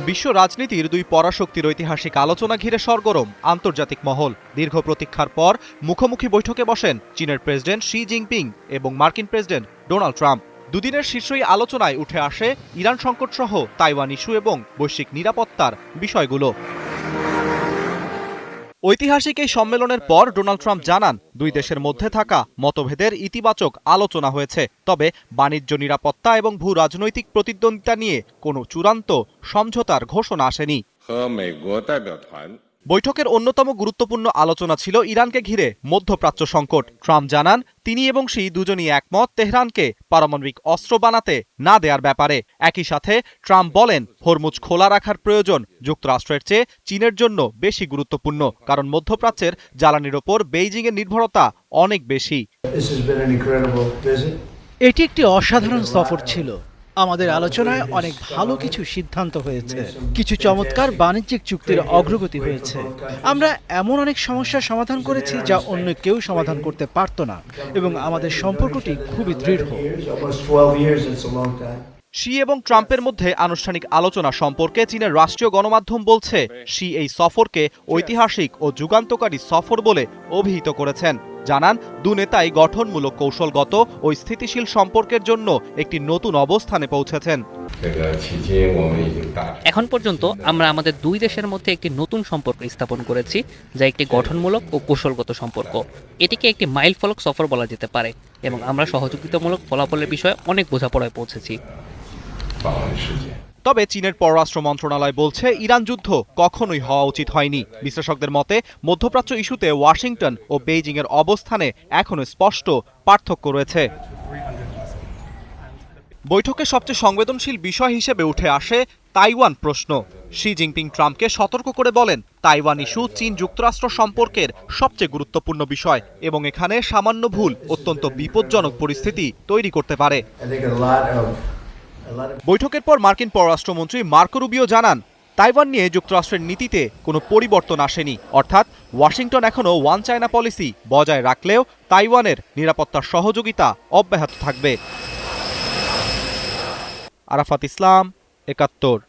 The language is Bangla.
বিশ্ব রাজনীতির দুই পরাশক্তির ঐতিহাসিক আলোচনা ঘিরে সরগরম আন্তর্জাতিক মহল। দীর্ঘ প্রতীক্ষার পর মুখোমুখি বৈঠকে বসেন চীনের প্রেসিডেন্ট শি জিনপিং এবং মার্কিন প্রেসিডেন্ট ডোনাল্ড ট্রাম্প। দুদিনের শীর্ষই আলোচনায় উঠে আসে ইরান সংকট সহ তাইওয়ান ইস্যু এবং বৈশ্বিক নিরাপত্তার বিষয়গুলো। ঐতিহাসিক এই সম্মেলনের পর ডোনাল্ড ট্রাম্প জানান, দুই দেশের মধ্যে থাকা মতভেদের ইতিবাচক আলোচনা হয়েছে, তবে বাণিজ্য, নিরাপত্তা এবং ভূ রাজনৈতিক প্রতিদ্বন্দ্বিতা নিয়ে কোনো চূড়ান্ত সমঝোতার ঘোষণা আসেনি। বৈঠকের অন্যতম গুরুত্বপূর্ণ আলোচনা ছিল ইরানকে ঘিরে মধ্যপ্রাচ্য সংকট। ট্রাম্প জানান, তিনি এবং শি দুজনই একমত তেহরানকে পারমাণবিক অস্ত্র বানাতে না দেওয়ার ব্যাপারে। একই সাথে ট্রাম্প বলেন, হরমুজ খোলা রাখার প্রয়োজন যুক্তরাষ্ট্রের চেয়ে চীনের জন্য বেশি গুরুত্বপূর্ণ, কারণ মধ্যপ্রাচ্যের জ্বালানির ওপর বেইজিংয়ের নির্ভরতা অনেক বেশি। এটি একটি অসাধারণ সফর ছিল। আমাদের আলোচনায় অনেক ভালো কিছু সিদ্ধান্ত হয়েছে, কিছু চমৎকার বাণিজ্যিক চুক্তির অগ্রগতি হয়েছে। আমরা এমন অনেক সমস্যার সমাধান করেছি যা অন্য কেউ সমাধান করতে পারত না, এবং আমাদের সম্পর্কটি খুবই দৃঢ়। শি এবং ট্রাম্পের মধ্যে আনুষ্ঠানিক আলোচনা সম্পর্কে চীনের রাষ্ট্রীয় গণমাধ্যম বলছে, শি এই সফরকে ঐতিহাসিক ও যুগান্তকারী সফর বলে অভিহিত করেছেন। জানান, দু নেতাই গঠনমূলক, কৌশলগত ও স্থিতিশীল সম্পর্কের জন্য একটি নতুন অবস্থানে পৌঁছেছেন। এখন পর্যন্ত আমরা আমাদের দুই দেশের মধ্যে একটি নতুন সম্পর্ক স্থাপন করেছি, যা একটি গঠনমূলক ও কৌশলগত সম্পর্ক। এটিকে একটি মাইলফলক সফর বলা যেতে পারে, এবং আমরা সহযোগিতামূলক ফলাফলের বিষয়ে অনেক বোঝাপড়ায় পৌঁছেছি। তবে চীনের পররাষ্ট্র মন্ত্রণালয় বলছে, ইরান যুদ্ধ কখনোই হওয়া উচিত হয়নি। বিশ্লেষকদের মতে, মধ্যপ্রাচ্য ইস্যুতে ওয়াশিংটন ও বেইজিংয়ের অবস্থানে এখনো স্পষ্ট পার্থক্য রয়েছে। বৈঠকে সবচেয়ে সংবেদনশীল বিষয় হিসেবে উঠে আসে তাইওয়ান প্রশ্ন। শি জিনপিং ট্রাম্পকে সতর্ক করে বলেন, তাইওয়ান ইস্যু চীন যুক্তরাষ্ট্র সম্পর্কের সবচেয়ে গুরুত্বপূর্ণ বিষয় এবং এখানে সামান্য ভুল অত্যন্ত বিপজ্জনক পরিস্থিতি তৈরি করতে পারে। বৈঠকের পর মার্কিন পররাষ্ট্রমন্ত্রী মার্কো রুবিও জানান, তাইওয়ান নিয়ে যুক্তরাষ্ট্রের নীতিতে কোনো পরিবর্তন আসেনি, অর্থাৎ ওয়াশিংটন এখনও ওয়ান চায়না পলিসি বজায় রাখলেও তাইওয়ানের নিরাপত্তার সহযোগিতা অব্যাহত থাকবে। আরাফাত ইসলাম, ৭১।